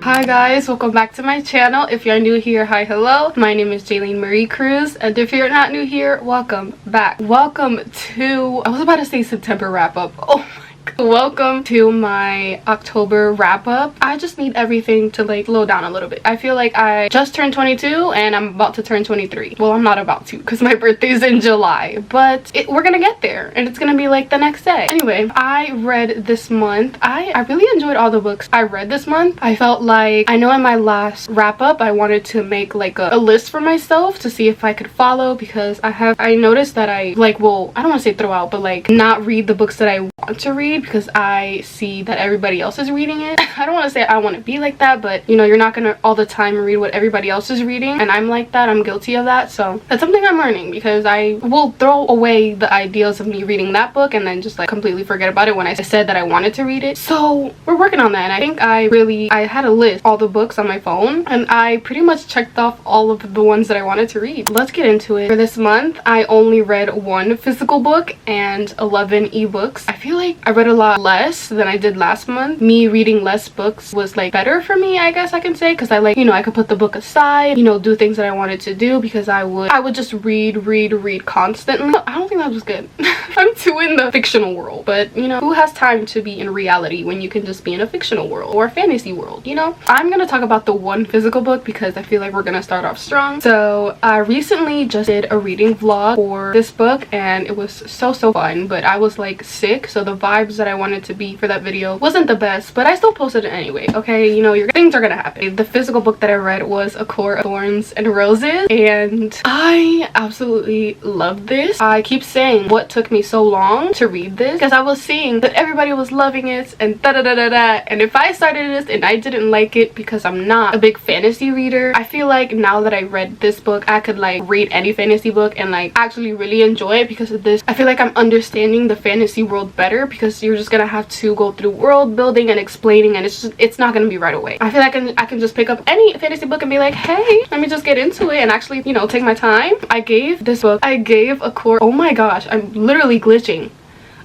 Hi guys, welcome back to my channel. If you're new here, hi, hello. My name is Jayleen Marie Cruz, and if you're not new here, welcome back. Welcome to, I was about to say September wrap up. Oh my god. Welcome to my October wrap up. I just need everything to like slow down a little bit. I feel like I just turned 22 and I'm about to turn 23. Well, I'm not about to because my birthday's in July, but we're gonna get there and it's gonna be like the next day. Anyway, I read this month. I really enjoyed all the books I read this month. I felt like, I know in my last wrap up I wanted to make like a list for myself to see if I could follow, because I noticed that I like, well, I don't want to say throw out, but like not read the books that I want to read because I see that everybody else is reading it. I don't want to say I want to be like that, but you know, you're not gonna all the time read what everybody else is reading, and I'm like that. I'm guilty of that. So that's something I'm learning, because I will throw away the ideas of me reading that book and then just like completely forget about it when I said that I wanted to read it. So we're working on that, and I think I had a list all the books on my phone and I pretty much checked off all of the ones that I wanted to read. Let's get into it. For this month I only read 1 physical book and 11 ebooks. I feel like I read a lot less than I did last month. Me reading less books was like better for me, I guess I can say, because I like, you know, I could put the book aside, you know, do things that I wanted to do, because I would just read constantly. I don't think that was good. I'm too in the fictional world, but you know, who has time to be in reality when you can just be in a fictional world or a fantasy world, you know? I'm gonna talk about the 1 physical book because I feel like we're gonna start off strong. So I recently just did a reading vlog for this book and it was so fun, but I was like sick, so the vibes that I wanted to be for that video wasn't the best, but I still posted it anyway. Okay, you know, things are gonna happen. The physical book that I read was A Court of Thorns and Roses, and I absolutely loved this. I keep saying what took me so long to read this because I was seeing that everybody was loving it and and if I started this and I didn't like it because I'm not a big fantasy reader, I feel like now that I read this book I could like read any fantasy book and like actually really enjoy it because of this. I feel like I'm understanding the fantasy world better because you're just gonna have to go through world building and explaining, and it's not gonna be right away. I feel like I can just pick up any fantasy book and be like, hey, let me just get into it and actually, you know, take my time. I gave A Court, oh my gosh, I'm literally glitching.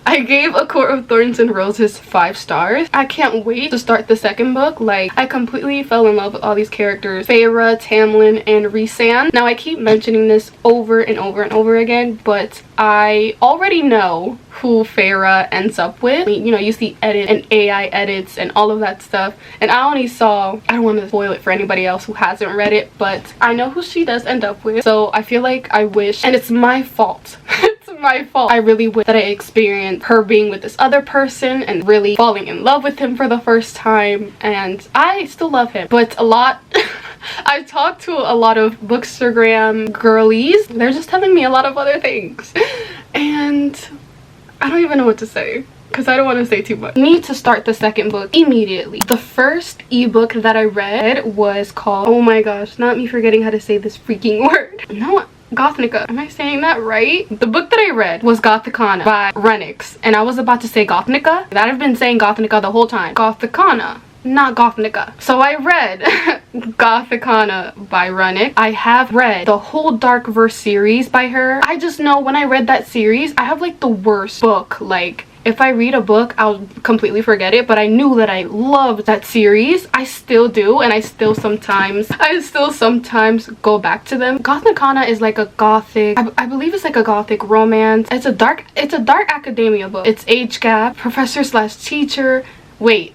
I gave A Court of Thorns and Roses 5 stars. I can't wait to start the second book. Like, I completely fell in love with all these characters, Feyre, Tamlin, and Rhysand. Now I keep mentioning this over and over again, but I already know who Feyre ends up with. I mean, you know, you see edit and AI edits and all of that stuff, and I only saw, I don't want to spoil it for anybody else who hasn't read it, but I know who she does end up with. So I feel like I wish, and it's my fault. My fault. I really wish that I experienced her being with this other person and really falling in love with him for the first time, and I still love him, but a lot I've talked to a lot of Bookstagram girlies. They're just telling me a lot of other things and I don't even know what to say because I don't want to say too much. I need to start the second book immediately. The first ebook that I read was called, oh my gosh, not me forgetting how to say this freaking word. No, Gothicana. Am I saying that right? The book that I read was Gothicana by Renix, and I was about to say Gothnica. That I've been saying Gothnica the whole time. Gothicana, not Gothnica. So I read Gothicana by Renix. I have read the whole Dark Verse series by her. I just know when I read that series, I have like the worst book. Like, if I read a book, I'll completely forget it, but I knew that I loved that series. I still do, and I still sometimes go back to them. Gothicana is like a gothic, I believe it's like a gothic romance. It's a dark academia book. It's age gap, professor slash teacher. Wait,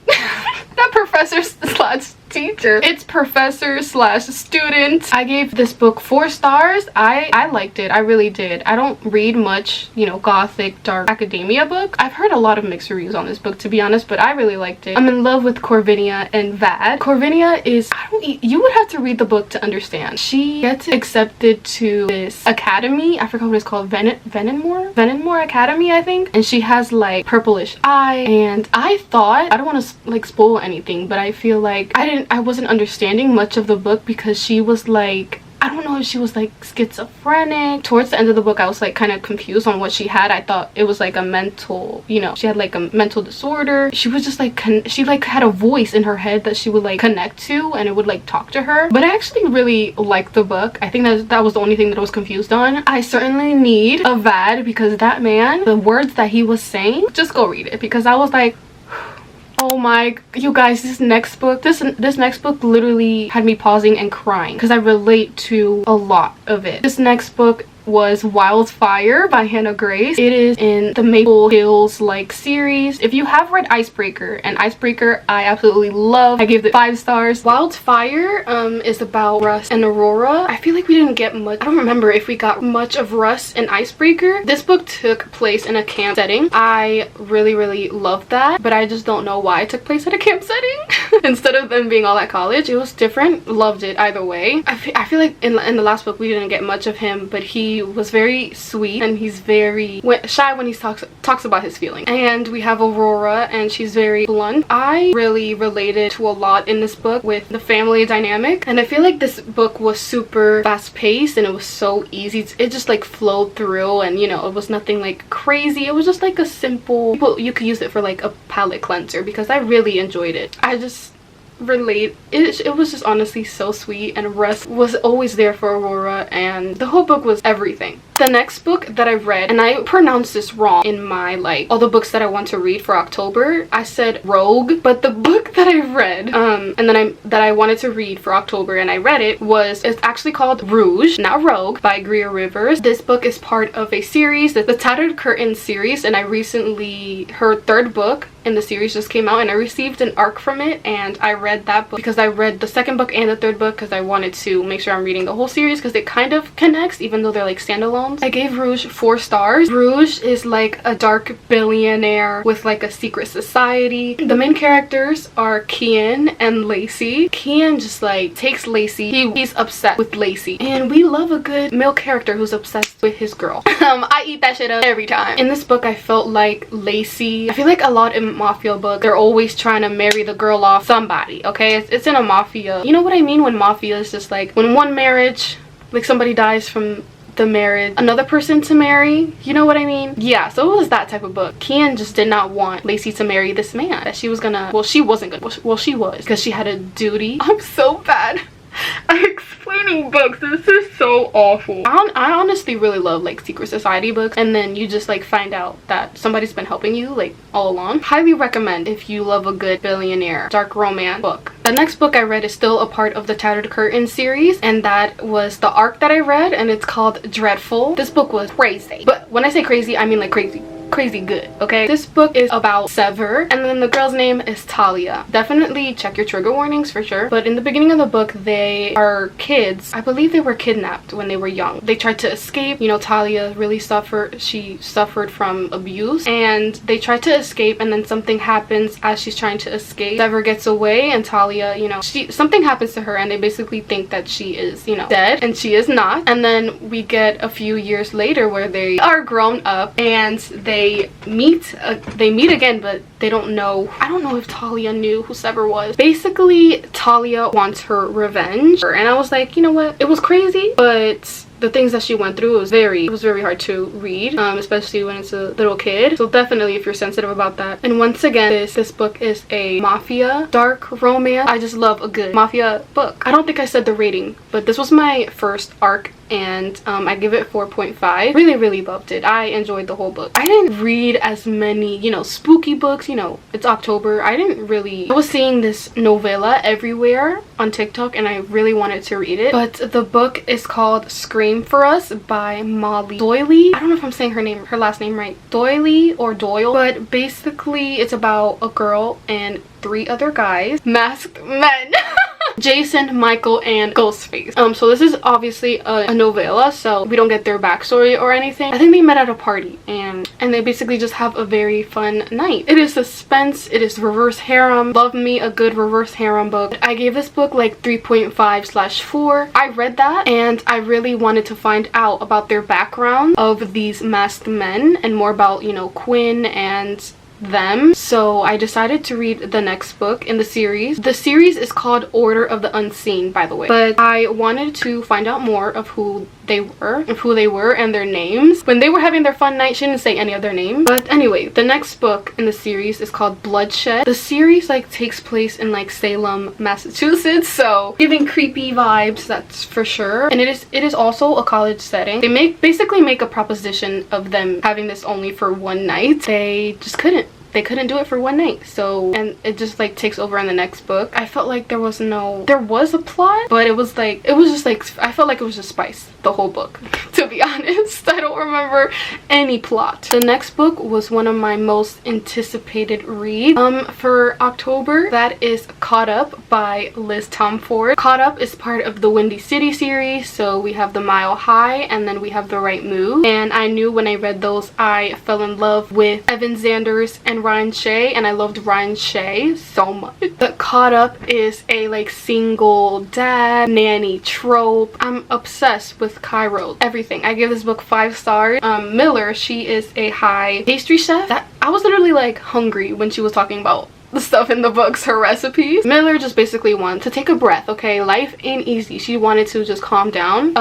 not professor slash teacher, it's professor slash student. I gave this book 4 stars. I liked it. I really did. I don't read much, you know, gothic dark academia books. I've heard a lot of mixed reviews on this book, to be honest, but I really liked it. I'm in love with Corvinia and Vad. Corvinia is, you would have to read the book to understand. She gets accepted to this academy, I forgot what it's called, Venonmore Academy, I think, and she has like purplish eye, and I thought, I don't want to like spoil anything, but I feel like I wasn't understanding much of the book because she was like, I don't know if she was like schizophrenic. Towards the end of the book I was like kind of confused on what she had. I thought it was like a mental, you know, she had like a mental disorder. She was just like she like had a voice in her head that she would like connect to, and it would like talk to her. But I actually really liked the book. I think that was the only thing that I was confused on. I certainly need a Vad because that man, the words that he was saying, just go read it, because I was like, oh my, you guys, this next book literally had me pausing and crying because I relate to a lot of it. This next book was Wildfire by Hannah Grace. It is in the Maple Hills like series. If you have read Icebreaker, and Icebreaker I absolutely love, I gave it 5 stars. Wildfire is about Russ and Aurora. I feel like we didn't get much. I don't remember if we got much of Russ and Icebreaker. This book took place in a camp setting. I really loved that, but I just don't know why it took place at a camp setting instead of them being all at college. It was different. Loved it either way. I feel like in the last book we didn't get much of him, but he was very sweet and he's very shy when he talks about his feelings. And we have Aurora, and she's very blunt. I really related to a lot in this book with the family dynamic, and I feel like this book was super fast-paced and it was so easy. It just like flowed through, and you know, it was nothing like crazy. It was just like a simple, you could use it for like a palate cleanser because I really enjoyed it. I just relate. It was just honestly so sweet, and Russ was always there for Aurora, and the whole book was everything. The next book that I read, and I pronounced this wrong in my like all the books that I want to read for October, I said Rogue, but the book that I read that I wanted to read for October and I read it's actually called Rouge, not Rogue, by Greer Rivers. This book is part of a series, the Tattered Curtain series, and her 3rd book in the series just came out, and I received an arc from it, and I read that book because I read the 2nd book and the 3rd book because I wanted to make sure I'm reading the whole series because it kind of connects even though they're like standalone. I gave Rouge 4 stars. Rouge is like a dark billionaire with like a secret society. The main characters are Kian and Lacey. Kian just like takes Lacey. He's obsessed with Lacey, and we love a good male character who's obsessed with his girl. I eat that shit up every time. In this book I felt like Lacey, I feel like a lot in mafia books they're always trying to marry the girl off somebody, okay? It's in a mafia, you know what I mean, when mafia is just like when one marriage, like somebody dies from the marriage, another person to marry, you know what I mean? Yeah, so it was that type of book. Kian just did not want Lacey to marry this man that she was gonna, well, she wasn't gonna, well, she was, because she had a duty. I'm so bad at explaining books. This is so awful. I honestly really love like secret society books, and then you just like find out that somebody's been helping you like all along. Highly recommend if you love a good billionaire dark romance book. The next book I read is still a part of the Tattered Curtain series, and that was the arc that I read, and it's called Dreadful. This book was crazy, but when I say crazy I mean like crazy good, okay? This book is about Sever, and then the girl's name is Talia. Definitely check your trigger warnings for sure, but in the beginning of the book they are kids. I believe they were kidnapped when they were young. They tried to escape. You know, Talia really suffered from abuse, and they tried to escape, and then something happens as she's trying to escape. Sever gets away, and Talia, you know, something happens to her, and they basically think that she is, you know, dead, and she is not. And then we get a few years later where they are grown up, and they meet again, but they don't know. I don't know if Talia knew who Sever was. Basically, Talia wants her revenge, and I was like, you know what? It was crazy, but the things that she went through was very hard to read, especially when it's a little kid. So definitely if you're sensitive about that. And once again, this book is a mafia dark romance. I just love a good mafia book. I don't think I said the rating, but this was my first arc, and I give it 4.5. Really loved it. I enjoyed the whole book. I didn't read as many, you know, spooky books. You know, it's October. I was seeing this novella everywhere on TikTok, and I really wanted to read it, but the book is called Scream For Us by Molly Doyle. I don't know if I'm saying her last name right, Doyle or Doyle, but basically it's about a girl and 3 other guys, masked men. Jason, Michael, and Ghostface. So this is obviously a novella, so we don't get their backstory or anything. I think they met at a party, and they basically just have a very fun night. It is suspense, it is reverse harem. Love me a good reverse harem book. I gave this book like 3.5/4. I read that, and I really wanted to find out about their background of these masked men and more about, you know, Quinn and them. So I decided to read the next book in the series. The series is called Order of the Unseen, by the way, but I wanted to find out more of who they were and their names. When they were having their fun night, she didn't say any of their names. But anyway, the next book in the series is called Bloodshed. The series like takes place in like Salem, Massachusetts, so giving creepy vibes, that's for sure. And it is also a college setting. They basically make a proposition of them having this only for one night. They just couldn't. they couldn't do it for one night. So, and it just like takes over in the next book. I felt like there was a plot, but it was just like, I felt like it was just spice the whole book, to be honest. I don't remember any plot. The next book was one of my most anticipated reads for October. That is Caught Up by Liz Tomford. Caught Up is part of the Windy City series, so we have The Mile High and then we have The Right Move. And I knew when I read those I fell in love with Evan Zanders and Ryan Shea, and I loved Ryan Shea so much. But Caught Up is a like single dad nanny trope. I'm obsessed with Cairo, everything. I give this book 5 stars. Miller, she is a high pastry chef. That I was literally like hungry when she was talking about the stuff in the books, her recipes. Miller just basically wanted to take a breath, okay? Life ain't easy. She wanted to just calm down.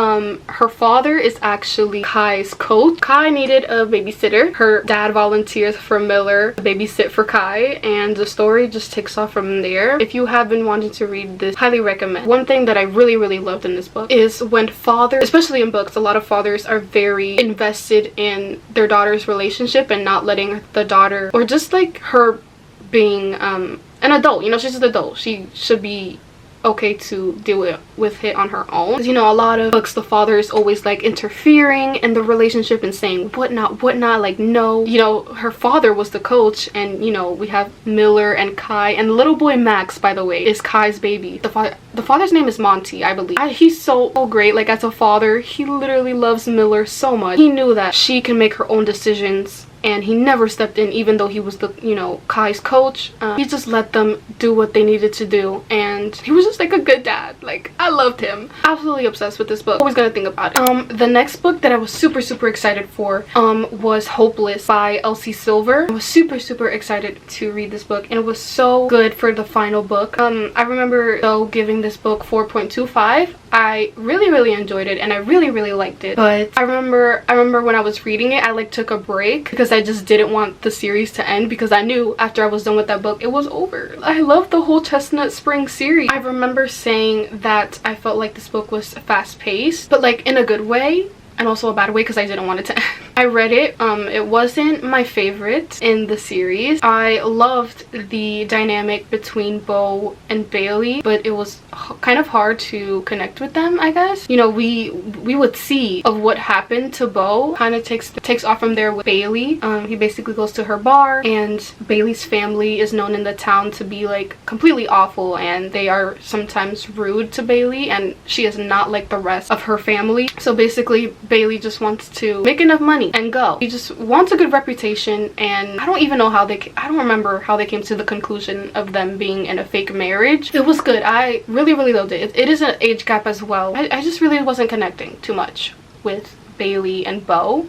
Her father is actually Kai's coach. Kai needed a babysitter. Her dad volunteers for Miller to babysit for Kai, and the story just takes off from there. If you have been wanting to read this, highly recommend. One thing that I really loved in this book is when fathers, especially in books, a lot of fathers are very invested in their daughter's relationship and not letting the daughter, or just like her being an adult, you know, she's an adult, she should be okay to deal with it on her own. Because, you know, a lot of books the father is always like interfering in the relationship and saying what not, like no. You know, her father was the coach, and you know, we have Miller and Kai, and little boy Max, by the way, is Kai's baby. The father's name is Monty, I believe. He's so great. Like, as a father, he literally loves Miller so much. He knew that she can make her own decisions, and he never stepped in, even though he was the, you know, Kai's coach. He just let them do what they needed to do, and he was just like a good dad. Like, I loved him. Absolutely obsessed with this book. Always gonna think about it. The next book that I was super excited for was Hopeless by Elsie Silver. I was super excited to read this book, and it was so good for the final book. I remember though giving this book 4.25. I really enjoyed it, and I really liked it. But I remember when I was reading it, I like took a break because I just didn't want the series to end, because I knew after I was done with that book it was over. I love the whole Chestnut Spring series. I remember saying that I felt like this book was fast-paced, but like in a good way, and also a bad way because I didn't want it to end. I read it. It wasn't my favorite in the series. I loved the dynamic between Beau and Bailey, but it was kind of hard to connect with them, I guess. You know, we would see of what happened to Beau. Kind of takes off from there with Bailey. He basically goes to her bar, and Bailey's family is known in the town to be like completely awful, and they are sometimes rude to Bailey, and she is not like the rest of her family. So basically Bailey just wants to make enough money and go. He just wants a good reputation, and I don't remember how they came to the conclusion of them being in a fake marriage. It was good. I really loved it. It is an age gap as well. I just really wasn't connecting too much with Bailey and Beau.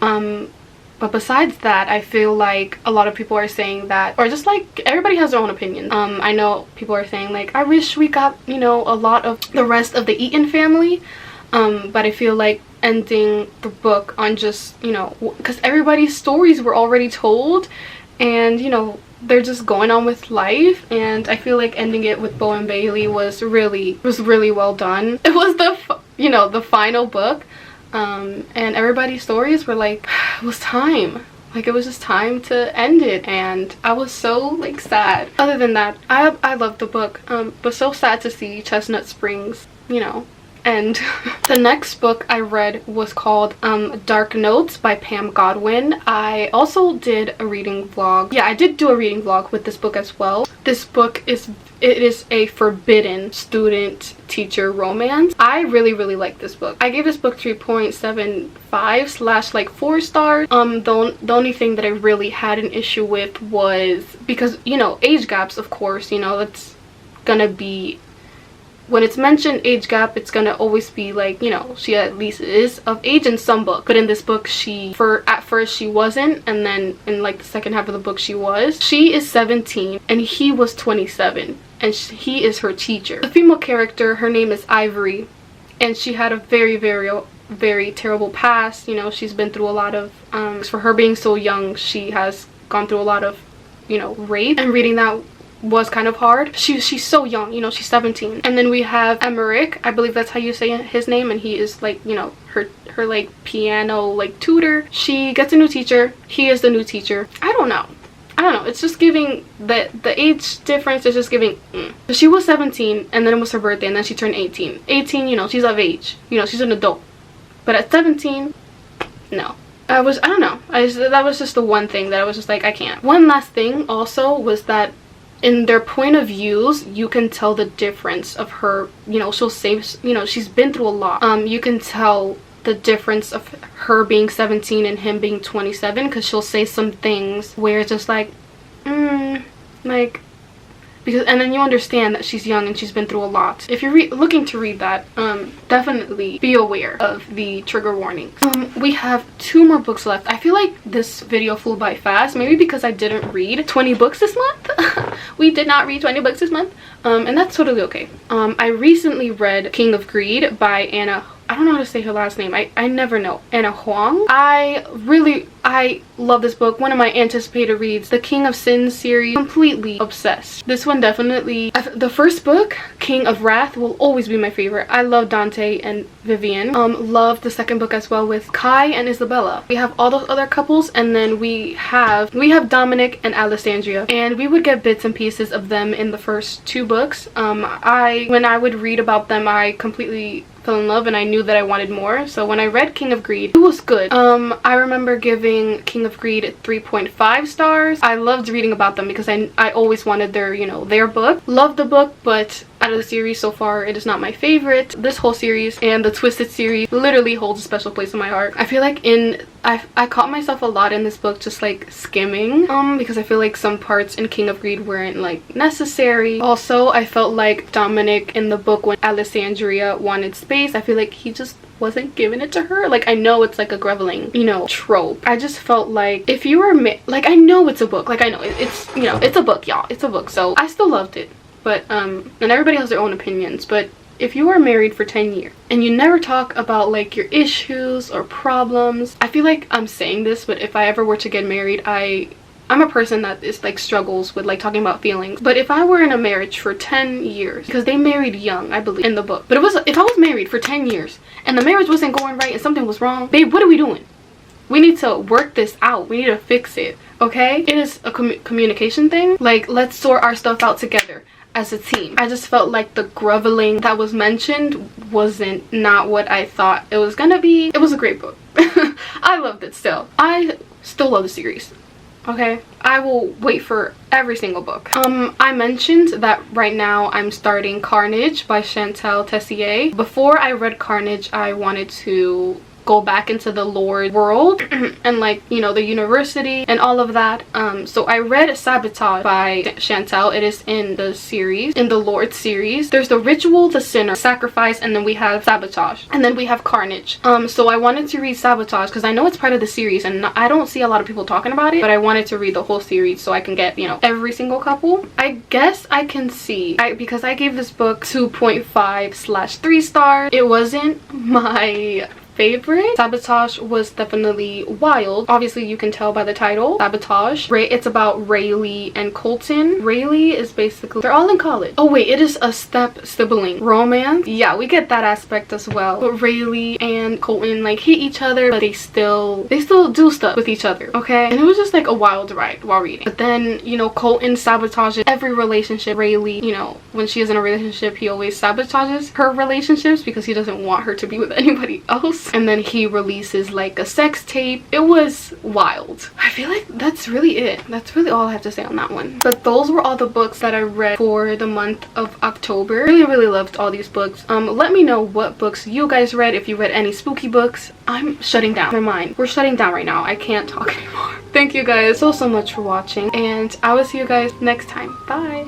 But besides that, I feel like a lot of people are saying that, or just like everybody has their own opinion. I know people are saying like, I wish we got, you know, a lot of the rest of the Eaton family. But I feel like ending the book on just, you know, because everybody's stories were already told, and you know, they're just going on with life, and I feel like ending it with Beau and Bailey was really well done. It was the final book, and everybody's stories were like, it was time. Like, it was just time to end it, and I was so like sad. Other than that, I loved the book, but so sad to see Chestnut Springs, you know, end. The next book I read was called Dark Notes by Pam Godwin. I also did a reading vlog. Yeah, I did do a reading vlog with this book as well. This book is a forbidden student teacher romance. I really like this book. I gave this book 3.75 / like 4 stars. The only thing that I really had an issue with was because, you know, age gaps, of course, you know, that's gonna be, when it's mentioned age gap, it's gonna always be like, you know, she at least is of age in some book. But in this book, at first she wasn't, and then in like the second half of the book she was. She is 17 and he was 27, and he is her teacher. The female character, her name is Ivory, and she had a very terrible past. You know, she's been through a lot of, for her being so young, she has gone through a lot of, you know, rape, and reading that was kind of hard. She's so young, you know, she's 17. And then we have Emmerich, I believe that's how you say his name, and he is like, you know, her like piano like tutor. She gets a new teacher. He is the new teacher. I don't know. I don't know, it's just giving the age difference is just giving She was 17 and then it was her birthday and then she turned 18. 18, you know, she's of age, you know, she's an adult. But at 17, no. I don't know, that was just the one thing that I was just like, I can't. One last thing also was that in their point of views, you can tell the difference of her, you know, she'll say, you know, she's been through a lot. You can tell the difference of her being 17 and him being 27, because she'll say some things where it's just like, like, because, and then you understand that she's young and she's been through a lot. If you're looking to read that, definitely be aware of the trigger warnings. We have 2 more books left. I feel like this video flew by fast, maybe because I didn't read 20 books this month. We did not read 20 books this month, and that's totally okay. I recently read King of Greed by Anna. I don't know how to say her last name. I never know. Anna Huang. I love this book. One of my anticipated reads. The King of Sin series. Completely obsessed. This one definitely. The first book, King of Wrath, will always be my favorite. I love Dante and Vivian. Love the second book as well with Kai and Isabella. We have all those other couples, and then we have Dominic and Alessandria, and we would get bits and pieces of them in the first 2 books. When I would read about them, I completely fell in love and I knew that I wanted more. So when I read King of Greed, it was good. I remember giving King of Greed 3.5 stars. I loved reading about them because I always wanted their, you know, their book. Loved the book, but out of the series so far, it is not my favorite. This whole series and the Twisted series literally holds a special place in my heart. I feel like I caught myself a lot in this book just like skimming, because I feel like some parts in King of Greed weren't like necessary. Also, I felt like Dominic in the book, when Alessandria wanted space, I feel like he just wasn't giving it to her. Like, I know it's like a groveling, you know, trope. I just felt like if you were like, I know it's a book, like I know it's, you know, it's a book, y'all, it's a book. So I still loved it, but and everybody has their own opinions, but if you are married for 10 years and you never talk about like your issues or problems, I feel like I'm saying this, but if I ever were to get married, I'm a person that is like struggles with like talking about feelings. But if I were in a marriage for 10 years, because they married young, I believe, in the book, but if I was married for 10 years and the marriage wasn't going right and something was wrong, babe, what are we doing? We need to work this out. We need to fix it, okay? It is a communication thing. Like, let's sort our stuff out together as a team. I just felt like the groveling that was mentioned wasn't not what I thought it was gonna be. It was a great book. I loved it still. I still love the series. Okay, I will wait for every single book. I mentioned that right now I'm starting Carnage by Chantal Tessier. Before I read Carnage, I wanted to go back into the Lord world and like, you know, the university and all of that. So I read Sabotage by Chantal. It is in the series, in the Lord series. There's the Ritual, the Sinner, Sacrifice, and then we have Sabotage, and then we have Carnage. So I wanted to read Sabotage because I know it's part of the series and I don't see a lot of people talking about it, but I wanted to read the whole series so I can get, you know, every single couple. I guess I can see, because I gave this book 2.5/3 stars. It wasn't my favorite. Sabotage was definitely wild. Obviously, you can tell by the title, Sabotage. It's about Rouge and Colton. Rouge is basically, they're all in college. Oh wait, it is a step-sibling romance. Yeah, we get that aspect as well. But Rouge and Colton like hate each other, but they still do stuff with each other, okay? And it was just like a wild ride while reading. But then, you know, Colton sabotages every relationship. Rouge, you know, when she is in a relationship, he always sabotages her relationships because he doesn't want her to be with anybody else. And then he releases like a sex tape. It was wild. I feel like that's really it. That's really all I have to say on that one. But those were all the books that I read for the month of October. Really loved all these books. Let me know what books you guys read, if you read any spooky books. I'm shutting down. Never mind. We're shutting down right now. I can't talk anymore. Thank you guys so much for watching, and I will see you guys next time. Bye.